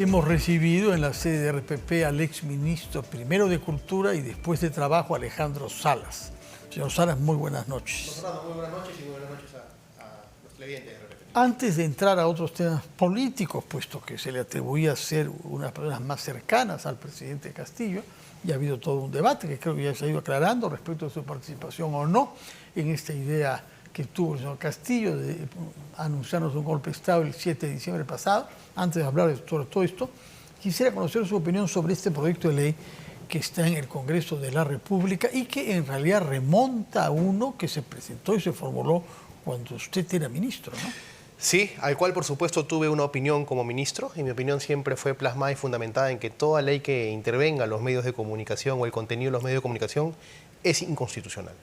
Hemos recibido en la sede de RPP al exministro primero de Cultura y después de Trabajo, Alejandro Salas. Señor Salas, muy buenas noches. Don Fernando, muy buenas noches y muy buenas noches a los televidentes de RPP. Antes de entrar a otros temas políticos, puesto que se le atribuía ser una de las personas más cercanas al presidente Castillo, ya ha habido todo un debate que creo que ya se ha ido aclarando respecto a su participación o no en esta idea que tuvo el señor Castillo de anunciarnos un golpe de Estado el 7 de diciembre pasado. Antes de hablar sobre todo esto, quisiera conocer su opinión sobre este proyecto de ley que está en el Congreso de la República y que en realidad remonta a uno que se presentó y se formuló cuando usted era ministro, ¿no? Sí, al cual por supuesto tuve una opinión como ministro y mi opinión siempre fue plasmada y fundamentada en que toda ley que intervenga en los medios de comunicación o el contenido de los medios de comunicación es inconstitucional.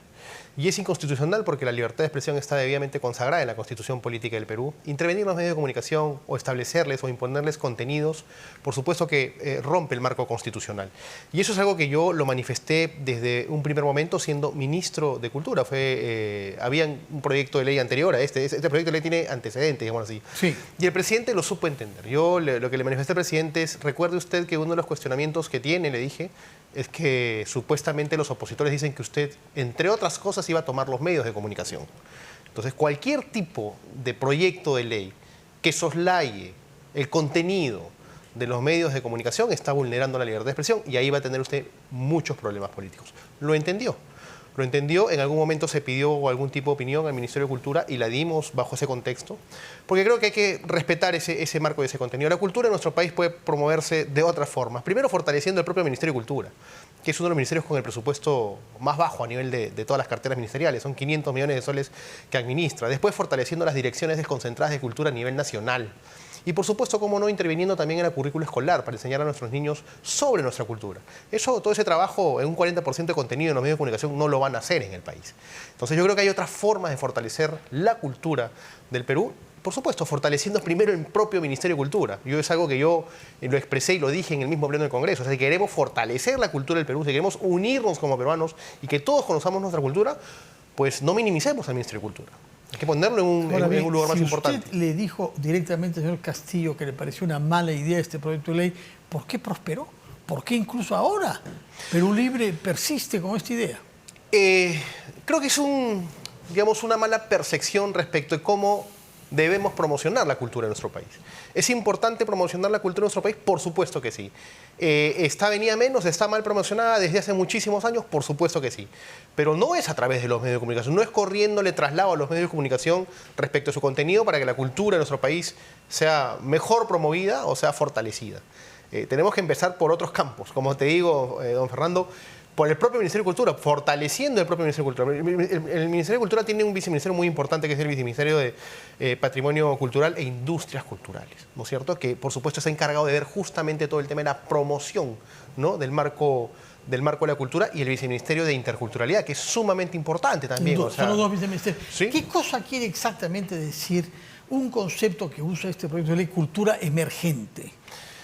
Y es inconstitucional porque la libertad de expresión está debidamente consagrada en la Constitución Política del Perú. Intervenir en los medios de comunicación o establecerles o imponerles contenidos, por supuesto que rompe el marco constitucional. Y eso es algo que yo lo manifesté desde un primer momento siendo ministro de Cultura. Había un proyecto de ley anterior a este proyecto de ley tiene antecedentes, digamos así. Sí. Y el presidente lo supo entender. Yo lo que le manifesté al presidente es, recuerde usted que uno de los cuestionamientos que tiene, le dije, es que supuestamente los opositores dicen que usted, entre otras cosas, iba a tomar los medios de comunicación. Entonces, cualquier tipo de proyecto de ley que soslaye el contenido de los medios de comunicación está vulnerando la libertad de expresión y ahí va a tener usted muchos problemas políticos. Lo entendió. Lo entendió, en algún momento se pidió algún tipo de opinión al Ministerio de Cultura y la dimos bajo ese contexto, porque creo que hay que respetar ese marco de ese contenido. La cultura en nuestro país puede promoverse de otras formas. Primero, fortaleciendo el propio Ministerio de Cultura, que es uno de los ministerios con el presupuesto más bajo a nivel de todas las carteras ministeriales. Son 500 millones de soles que administra. Después, fortaleciendo las direcciones desconcentradas de cultura a nivel nacional. Y por supuesto, cómo no, interviniendo también en el currículo escolar para enseñar a nuestros niños sobre nuestra cultura. Todo ese trabajo, en un 40% de contenido en los medios de comunicación, no lo van a hacer en el país. Entonces yo creo que hay otras formas de fortalecer la cultura del Perú. Por supuesto, fortaleciendo primero el propio Ministerio de Cultura. Es algo que yo lo expresé y lo dije en el mismo pleno del Congreso. O sea, si queremos fortalecer la cultura del Perú, si queremos unirnos como peruanos y que todos conozcamos nuestra cultura, pues no minimicemos al Ministerio de Cultura. Hay que ponerlo en un lugar más importante. Si usted le dijo directamente al señor Castillo que le pareció una mala idea este proyecto de ley, ¿por qué prosperó? ¿Por qué incluso ahora Perú Libre persiste con esta idea? Creo que es una mala percepción respecto de cómo debemos promocionar la cultura de nuestro país. ¿Es importante promocionar la cultura de nuestro país? Por supuesto que sí. ¿Está venida menos? ¿Está mal promocionada desde hace muchísimos años? Por supuesto que sí. Pero no es a través de los medios de comunicación, no es corriéndole traslado a los medios de comunicación respecto a su contenido para que la cultura de nuestro país sea mejor promovida o sea fortalecida. Tenemos que empezar por otros campos, como te digo, don Fernando, por el propio Ministerio de Cultura, fortaleciendo el propio Ministerio de Cultura. El Ministerio de Cultura tiene un viceministerio muy importante que es el Viceministerio de Patrimonio Cultural e Industrias Culturales, ¿no es cierto? Que por supuesto está encargado de ver justamente todo el tema de la promoción, ¿no? del marco de la cultura, y el Viceministerio de Interculturalidad, que es sumamente importante también. Son los dos viceministerios. ¿Sí? ¿Qué cosa quiere exactamente decir un concepto que usa este proyecto de ley, cultura emergente,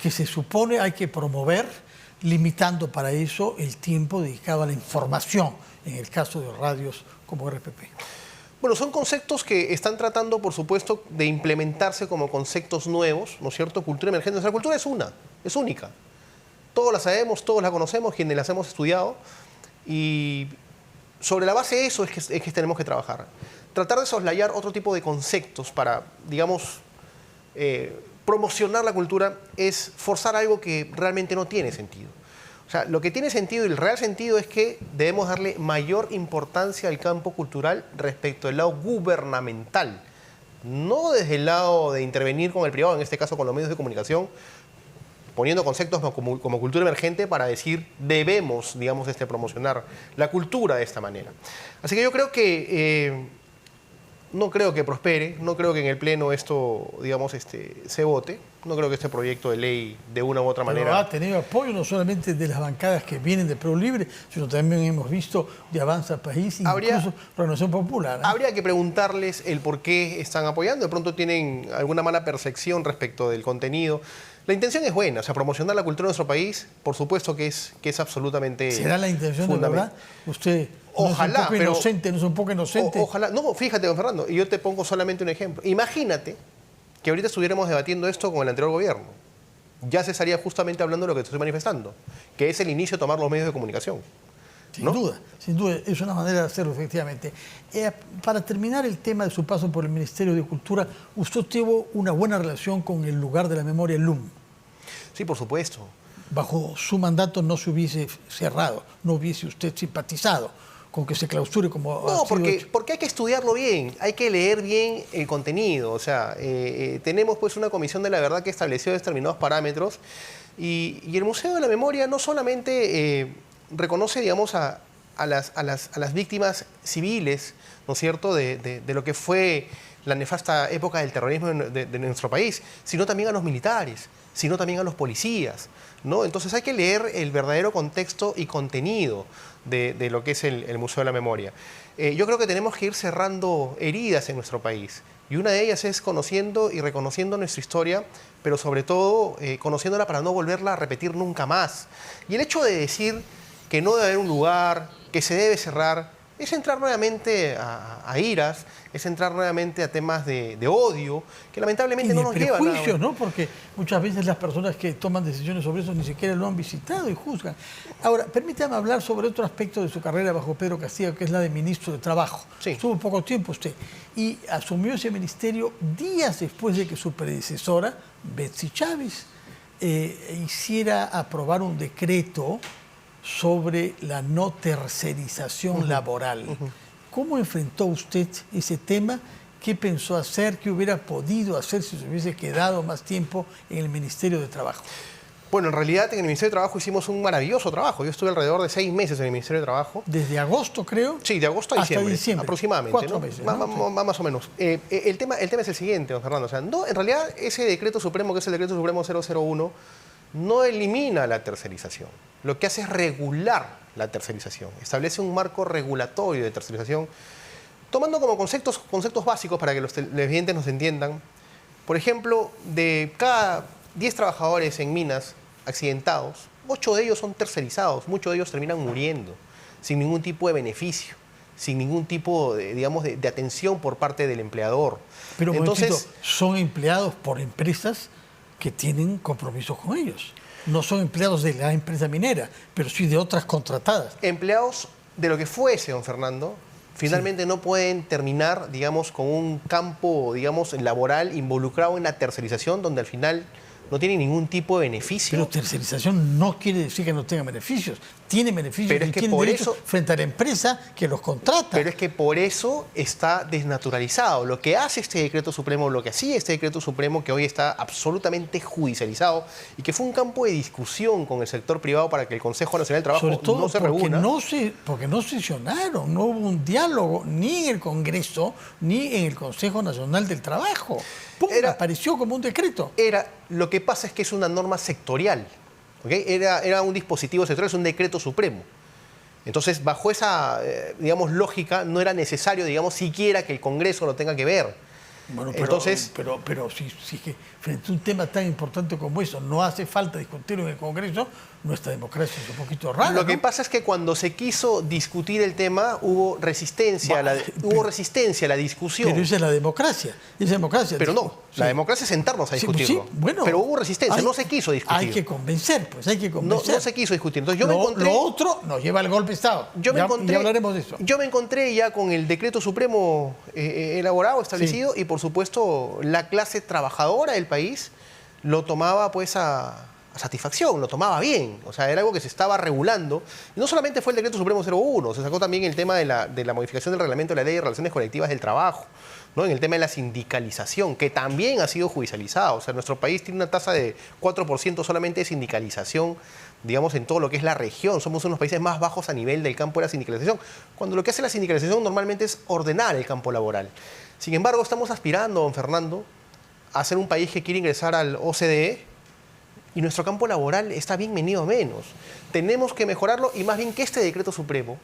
que se supone hay que promover, limitando para eso el tiempo dedicado a la información, en el caso de radios como RPP? Bueno, son conceptos que están tratando, por supuesto, de implementarse como conceptos nuevos, ¿no es cierto? Cultura emergente. Nuestra cultura es única. Todos la sabemos, todos la conocemos, quienes las hemos estudiado, y sobre la base de eso es que tenemos que trabajar. Tratar de soslayar otro tipo de conceptos para, digamos, promocionar la cultura es forzar algo que realmente no tiene sentido. O sea, lo que tiene sentido y el real sentido es que debemos darle mayor importancia al campo cultural respecto al lado gubernamental, no desde el lado de intervenir con el privado, en este caso con los medios de comunicación, poniendo conceptos como cultura emergente para decir debemos, digamos, promocionar la cultura de esta manera. Así que yo creo que no creo que prospere, no creo que en el Pleno esto, digamos, se vote. No creo que este proyecto de ley de una u otra manera... Pero ha tenido apoyo no solamente de las bancadas que vienen de Perú Libre, sino también hemos visto de Avanza País, incluso Renovación Popular. Habría que preguntarles el por qué están apoyando. De pronto tienen alguna mala percepción respecto del contenido. La intención es buena, o sea, promocionar la cultura de nuestro país, por supuesto que es absolutamente... ¿Será la intención de verdad? Usted... Ojalá, no es un poco inocente. Ojalá. No, fíjate, don Fernando, y yo te pongo solamente un ejemplo. Imagínate que ahorita estuviéramos debatiendo esto con el anterior gobierno. ya se estaría justamente hablando de lo que te estoy manifestando, que es el inicio de tomar los medios de comunicación. Sin duda, sin duda, es una manera de hacerlo, efectivamente. Para terminar el tema de su paso por el Ministerio de Cultura, usted tuvo una buena relación con el lugar de la memoria LUM. Sí, por supuesto. Bajo su mandato no se hubiese cerrado, no hubiese usted simpatizado con que se clausure como No, ha sido hecho. porque hay que estudiarlo bien, hay que leer bien el contenido. O sea, tenemos pues una comisión de la verdad que estableció determinados parámetros y el Museo de la Memoria no solamente reconoce, digamos, a las víctimas civiles, ¿no es cierto?, de lo que fue la nefasta época del terrorismo de nuestro país, sino también a los militares, sino también a los policías, ¿no? Entonces hay que leer el verdadero contexto y contenido de lo que es el Museo de la Memoria. Yo creo que tenemos que ir cerrando heridas en nuestro país, y una de ellas es conociendo y reconociendo nuestra historia, pero sobre todo conociéndola para no volverla a repetir nunca más. Y el hecho de decir que no debe haber un lugar, que se debe cerrar, es entrar nuevamente a iras, es entrar nuevamente a temas de odio, que lamentablemente no nos llevan a... prejuicios, ¿no? Porque muchas veces las personas que toman decisiones sobre eso ni siquiera lo han visitado y juzgan. Ahora, permítame hablar sobre otro aspecto de su carrera bajo Pedro Castillo, que es la de ministro de Trabajo. Sí. Estuvo poco tiempo usted y asumió ese ministerio días después de que su predecesora, Betsy Chávez, hiciera aprobar un decreto sobre la no tercerización laboral. ¿Cómo enfrentó usted ese tema? ¿Qué pensó hacer? ¿Qué hubiera podido hacer si se hubiese quedado más tiempo en el Ministerio de Trabajo? Bueno, en realidad en el Ministerio de Trabajo hicimos un maravilloso trabajo. Yo estuve alrededor de 6 meses en el Ministerio de Trabajo. Desde agosto, creo. Sí, de agosto a diciembre. Hasta diciembre. Aproximadamente. 4 ¿no? meses. ¿no? Más o menos. El tema es el siguiente, don Fernando. O sea, no, en realidad ese decreto supremo, que es el decreto supremo 001, no elimina la tercerización. Lo que hace es regular la tercerización. Establece un marco regulatorio de tercerización, tomando como conceptos básicos para que los televidentes nos entiendan. Por ejemplo, de cada 10 trabajadores en minas accidentados, 8 de ellos son tercerizados, muchos de ellos terminan muriendo, sin ningún tipo de beneficio, sin ningún tipo de, digamos, de atención por parte del empleador. Pero entonces son empleados por empresas que tienen compromisos con ellos. No son empleados de la empresa minera, pero sí de otras contratadas. Empleados de lo que fuese, don Fernando, finalmente sí, no pueden terminar, digamos, con un campo, digamos, laboral involucrado en la tercerización, donde al final no tienen ningún tipo de beneficio. Pero tercerización no quiere decir que no tenga beneficios. Tiene beneficios, pero es que tiene por derecho eso, frente a la empresa que los contrata. Pero es que por eso está desnaturalizado. Lo que hace este decreto supremo, lo que hacía este decreto supremo, que hoy está absolutamente judicializado y que fue un campo de discusión con el sector privado para que el Consejo Nacional del Trabajo sobre todo no se reúna. Porque no sesionaron, no hubo un diálogo ni en el Congreso ni en el Consejo Nacional del Trabajo. ¡Pum! Apareció como un decreto. Lo que pasa es que es una norma sectorial. ¿Okay? Era un dispositivo sectorial, es un decreto supremo. Entonces, bajo esa, digamos, lógica, no era necesario, digamos, siquiera que el Congreso lo tenga que ver. Bueno, entonces, pero si que frente a un tema tan importante como eso no hace falta discutirlo en el Congreso, nuestra democracia es un poquito rara. Lo que pasa es que cuando se quiso discutir el tema hubo resistencia, resistencia a la discusión. Pero esa es la democracia. Es democracia. Pero no, la democracia es sentarnos a discutirlo. Sí, bueno, pero hubo resistencia, no se quiso discutir. Hay que convencer, pues hay que convencer. No se quiso discutir. Entonces yo me encontré... Lo otro nos lleva al golpe de Estado. Ya hablaremos de eso. Yo me encontré ya con el decreto supremo elaborado, establecido, sí, y por supuesto la clase trabajadora del país lo tomaba pues a satisfacción, lo tomaba bien. O sea, era algo que se estaba regulando. Y no solamente fue el decreto supremo 01, se sacó también el tema de la modificación del reglamento de la Ley de Relaciones Colectivas del Trabajo, ¿no? En el tema de la sindicalización, que también ha sido judicializado. O sea, nuestro país tiene una tasa de 4% solamente de sindicalización, digamos, en todo lo que es la región. Somos uno de los países más bajos a nivel del campo de la sindicalización, cuando lo que hace la sindicalización normalmente es ordenar el campo laboral. Sin embargo, estamos aspirando, don Fernando, a ser un país que quiere ingresar al OCDE, y nuestro campo laboral está bien venido menos. Tenemos que mejorarlo, y más bien que este decreto supremo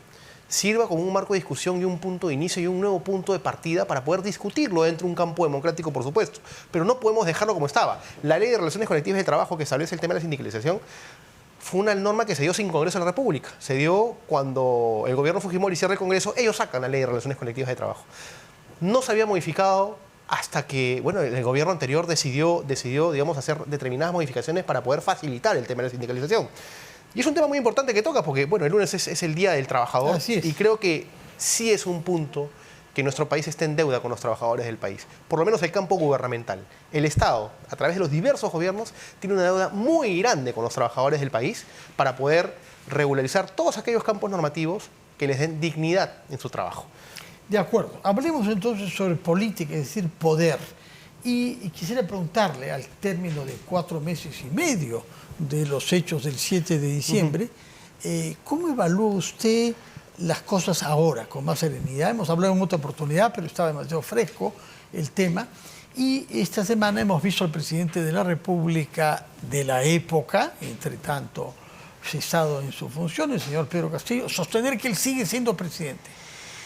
sirva como un marco de discusión y un punto de inicio y un nuevo punto de partida para poder discutirlo dentro de un campo democrático, por supuesto. Pero no podemos dejarlo como estaba. La Ley de Relaciones Colectivas de Trabajo, que establece el tema de la sindicalización, fue una norma que se dio sin Congreso de la República. Se dio cuando el gobierno Fujimori cierra el Congreso, ellos sacan la Ley de Relaciones Colectivas de Trabajo. No se había modificado hasta que, bueno, el gobierno anterior decidió, digamos, hacer determinadas modificaciones para poder facilitar el tema de la sindicalización. Y es un tema muy importante que toca porque, bueno, el lunes es el Día del Trabajador. Así es. Y creo que sí es un punto que nuestro país esté en deuda con los trabajadores del país. Por lo menos el campo gubernamental. El Estado, a través de los diversos gobiernos, tiene una deuda muy grande con los trabajadores del país para poder regularizar todos aquellos campos normativos que les den dignidad en su trabajo. De acuerdo. Hablemos entonces sobre política, es decir, poder. Y quisiera preguntarle, al término de 4 meses y medio de los hechos del 7 de diciembre, ¿cómo evalúa usted las cosas ahora, con más serenidad? Hemos hablado en otra oportunidad, pero estaba demasiado fresco el tema. Y esta semana hemos visto al presidente de la República de la época, entre tanto cesado en su función, el señor Pedro Castillo, sostener que él sigue siendo presidente.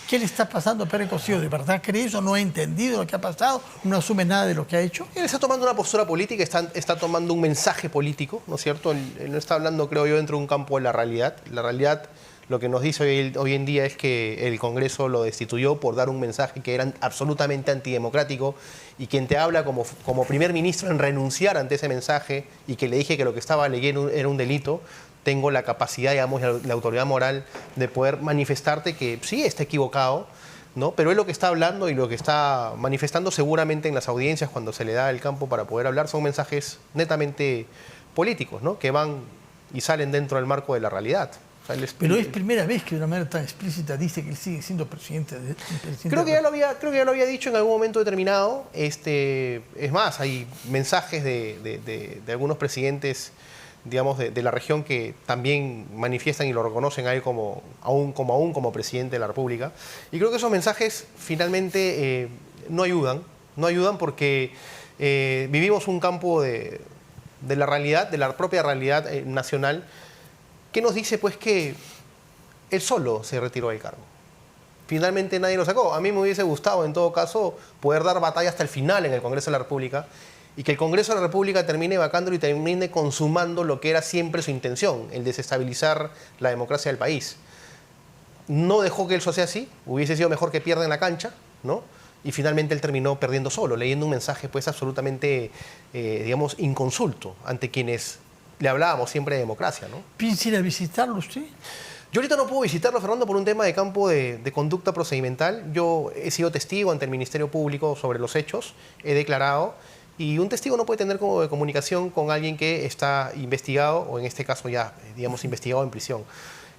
¿Qué le está pasando a Pedro Castillo? ¿De verdad cree eso? ¿No ha entendido lo que ha pasado? ¿No asume nada de lo que ha hecho? Él está tomando una postura política, está tomando un mensaje político, ¿no es cierto? Él no está hablando, creo yo, dentro de un campo de la realidad. La realidad, lo que nos dice hoy en día es que el Congreso lo destituyó por dar un mensaje que era absolutamente antidemocrático, y quien te habla como primer ministro en renunciar ante ese mensaje y que le dije que lo que estaba leyendo era un delito, tengo la capacidad, digamos, la autoridad moral de poder manifestarte que sí está equivocado, ¿no? Pero él lo que está hablando y lo que está manifestando seguramente en las audiencias cuando se le da el campo para poder hablar son mensajes netamente políticos, ¿no? Que van y salen dentro del marco de la realidad. O sea, pero es primera vez que de una manera tan explícita dice que él sigue siendo presidente. Creo que ya lo había dicho en algún momento determinado. Es más, hay mensajes de algunos presidentes, digamos, de la región que también manifiestan y lo reconocen a él como presidente de la República. Y creo que esos mensajes finalmente no ayudan porque vivimos un campo de la realidad, de la propia realidad nacional, que nos dice pues que él solo se retiró del cargo. Finalmente nadie lo sacó. A mí me hubiese gustado, en todo caso, poder dar batalla hasta el final en el Congreso de la República y que el Congreso de la República termine vacándolo y termine consumando lo que era siempre su intención, el desestabilizar la democracia del país. No dejó que eso sea así, hubiese sido mejor que pierda en la cancha, ¿no? Y finalmente él terminó perdiendo solo, leyendo un mensaje pues absolutamente, digamos, inconsulto ante quienes le hablábamos siempre de democracia, ¿no? ¿Piensa ir a visitarlo usted? Yo ahorita no puedo visitarlo, Fernando, por un tema de campo de conducta procedimental. Yo he sido testigo ante el Ministerio Público sobre los hechos, he declarado, y un testigo no puede tener como de comunicación con alguien que está investigado, o en este caso ya, digamos, investigado en prisión.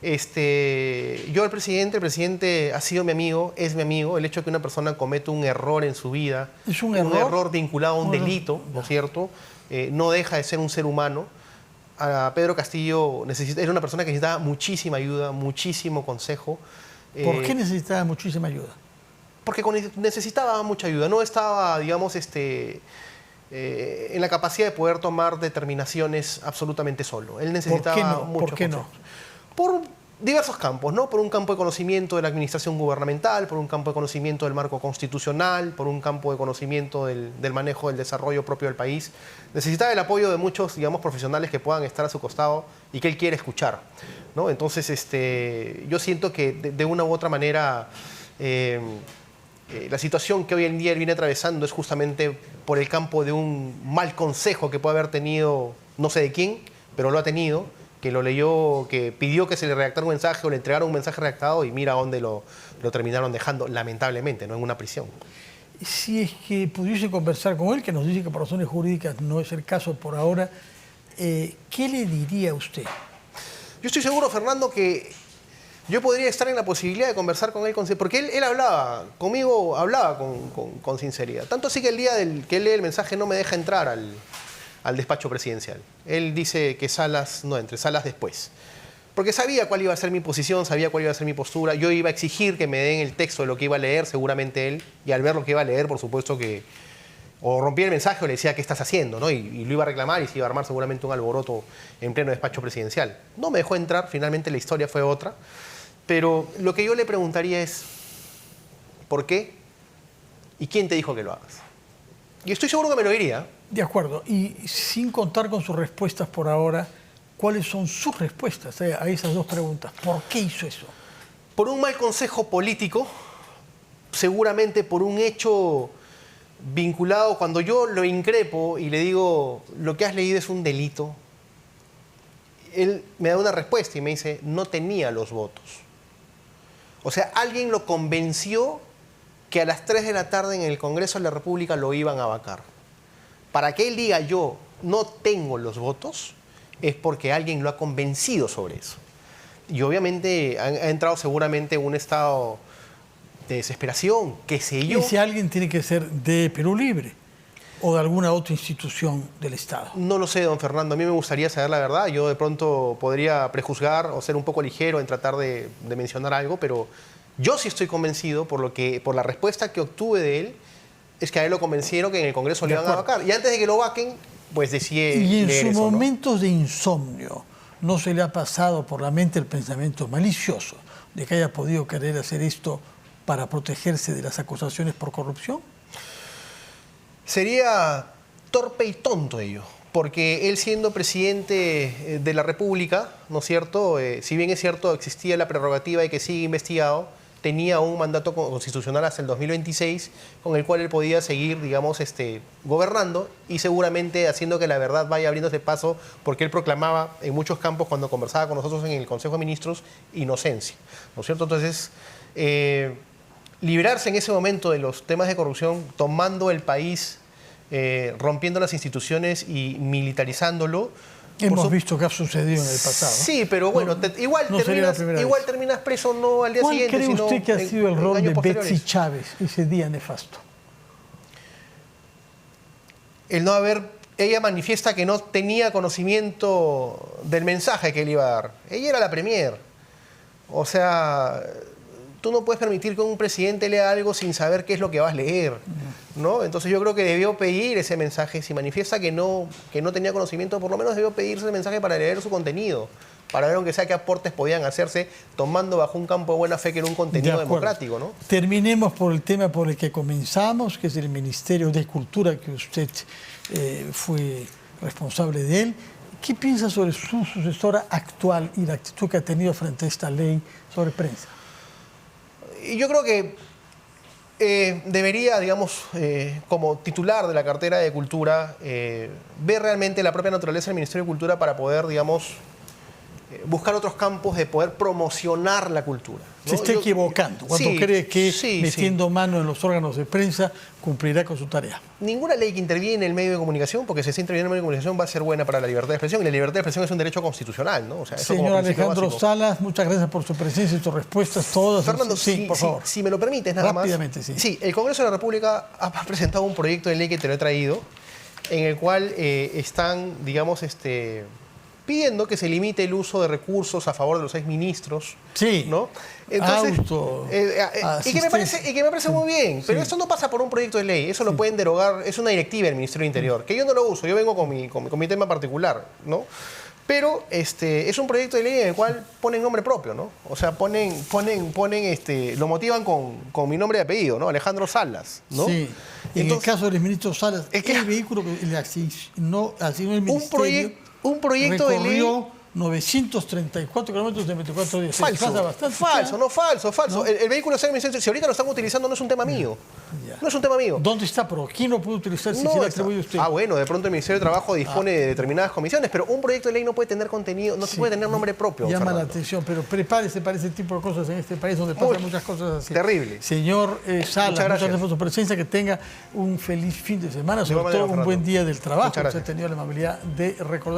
Yo el presidente ha sido mi amigo, es mi amigo. El hecho de que una persona cometa un error en su vida, ¿es un error vinculado a un delito, ¿no es cierto? No deja de ser un ser humano. A Pedro Castillo era una persona que necesitaba muchísima ayuda, muchísimo consejo. ¿Por qué necesitaba muchísima ayuda? Porque necesitaba mucha ayuda. No estaba, digamos, en la capacidad de poder tomar determinaciones absolutamente solo. Él necesitaba mucho ¿Por qué no? Por diversos campos, ¿no? Por un campo de conocimiento de la administración gubernamental, por un campo de conocimiento del marco constitucional, por un campo de conocimiento del manejo del desarrollo propio del país. Necesitaba el apoyo de muchos, digamos, profesionales que puedan estar a su costado y que él quiere escuchar, ¿no? Entonces, yo siento que de una u otra manera la situación que hoy en día él viene atravesando es justamente por el campo de un mal consejo que puede haber tenido, no sé de quién, pero lo ha tenido, que lo leyó, que pidió que se le redactara un mensaje o le entregara un mensaje redactado y mira dónde lo terminaron dejando, lamentablemente, ¿no? En una prisión. Si es que pudiese conversar con él, que nos dice que por razones jurídicas no es el caso por ahora, ¿qué le diría a usted? Yo estoy seguro, Fernando, que yo podría estar en la posibilidad de conversar con él, porque él hablaba, conmigo hablaba con sinceridad. Tanto así que el día que él lee el mensaje no me deja entrar al despacho presidencial. Él dice que Salas no entre, Salas después. Porque sabía cuál iba a ser mi posición, sabía cuál iba a ser mi postura. Yo iba a exigir que me den el texto de lo que iba a leer, seguramente él. Y al ver lo que iba a leer, por supuesto que o rompía el mensaje o le decía, ¿qué estás haciendo?, ¿no? Y lo iba a reclamar y se iba a armar seguramente un alboroto en pleno despacho presidencial. No me dejó entrar, finalmente la historia fue otra. Pero lo que yo le preguntaría es, ¿por qué? ¿Y quién te dijo que lo hagas? Y estoy seguro que me lo diría. De acuerdo. Y sin contar con sus respuestas por ahora, ¿cuáles son sus respuestas a esas dos preguntas? ¿Por qué hizo eso? Por un mal consejo político, seguramente por un hecho vinculado, cuando yo lo increpo y le digo, lo que has leído es un delito, él me da una respuesta y me dice, no tenía los votos. O sea, alguien lo convenció que a las 3 de la tarde en el Congreso de la República lo iban a vacar. Para que él diga yo no tengo los votos, es porque alguien lo ha convencido sobre eso. Y obviamente ha entrado seguramente en un estado de desesperación, qué sé yo. ¿Y si alguien tiene que ser de Perú Libre o de alguna otra institución del Estado? No lo sé, don Fernando. A mí me gustaría saber la verdad. Yo de pronto podría prejuzgar o ser un poco ligero en tratar de mencionar algo, pero yo sí estoy convencido por la respuesta que obtuve de él, es que a él lo convencieron que en el Congreso le iban a vacar. Y antes de que lo vaquen, pues decía Y en leer sus eso, momentos ¿no? de insomnio, ¿no se le ha pasado por la mente el pensamiento malicioso de que haya podido querer hacer esto para protegerse de las acusaciones por corrupción? Sería torpe y tonto ello, porque él siendo presidente de la República, ¿no es cierto? Si bien es cierto, existía la prerrogativa de que siga investigado, tenía un mandato constitucional hasta el 2026, con el cual él podía seguir, digamos, gobernando y seguramente haciendo que la verdad vaya abriéndose paso, porque él proclamaba en muchos campos, cuando conversaba con nosotros en el Consejo de Ministros, inocencia, ¿no es cierto? Entonces, liberarse en ese momento de los temas de corrupción, tomando el país, rompiendo las instituciones y militarizándolo. Hemos visto que ha sucedido en el pasado. Sí, pero bueno, igual terminas preso no al día siguiente, ¿Cuál cree sino usted que ha sido el rol de posteriores. Betsy Chávez ese día nefasto? El no haber... Ella manifiesta que no tenía conocimiento del mensaje que él iba a dar. Ella era la premier. O sea, tú no puedes permitir que un presidente lea algo sin saber qué es lo que vas a leer, ¿no? Entonces yo creo que debió pedir ese mensaje. Si manifiesta que no tenía conocimiento, por lo menos debió pedir ese mensaje para leer su contenido, para ver aunque sea qué aportes podían hacerse, tomando bajo un campo de buena fe que era un contenido democrático, ¿no? Terminemos por el tema por el que comenzamos, que es el Ministerio de Cultura, que usted fue responsable de él. ¿Qué piensa sobre su sucesora actual y la actitud que ha tenido frente a esta ley sobre prensa? Yo creo que debería, digamos, como titular de la cartera de Cultura, ver realmente la propia naturaleza del Ministerio de Cultura para poder, digamos, buscar otros campos de poder promocionar la cultura, ¿no? Se está equivocando cuando cree que metiendo mano en los órganos de prensa cumplirá con su tarea. Ninguna ley que interviene en el medio de comunicación, porque si se interviene en el medio de comunicación, va a ser buena para la libertad de expresión, y la libertad de expresión es un derecho constitucional, ¿no? O sea, eso señor como Alejandro básico. Salas, muchas gracias por su presencia y sus respuestas todas. Fernando, sí, por favor. Si me lo permites, nada rápidamente, más. Sí. Sí, el Congreso de la República ha presentado un proyecto de ley que te lo he traído, en el cual están, digamos, pidiendo que se limite el uso de recursos a favor de los exministros. Sí. ¿No? Entonces, y que me parece muy bien. Pero esto no pasa por un proyecto de ley. Eso lo pueden derogar. Es una directiva del Ministerio del Interior. Que yo no lo uso. Yo vengo con mi tema particular, ¿no? Pero es un proyecto de ley en el cual ponen nombre propio, ¿no? O sea, lo motivan con mi nombre y apellido, ¿no? Alejandro Salas, ¿no? Sí. Y en el caso del ministro Salas, el vehículo que le asignó el ministerio... Un proyecto de ley... 934 kilómetros de 24 días. Falso. El vehículo está en el ministerio. Si ahorita lo están utilizando, no es un tema mío. No es un tema mío. ¿Dónde está? ¿Pero quién lo puede utilizar si se le atribuye a usted? Bueno, de pronto el Ministerio de Trabajo dispone de determinadas comisiones, pero un proyecto de ley no puede tener contenido, no se puede tener nombre propio. Llama Fernando. la atención, pero prepárese para ese tipo de cosas en este país donde pasan muchas cosas así. Terrible. Señor Salas, muchas gracias por su presencia, que tenga un feliz fin de semana, sobre todo un buen día del trabajo. Usted ha tenido la amabilidad de recordar.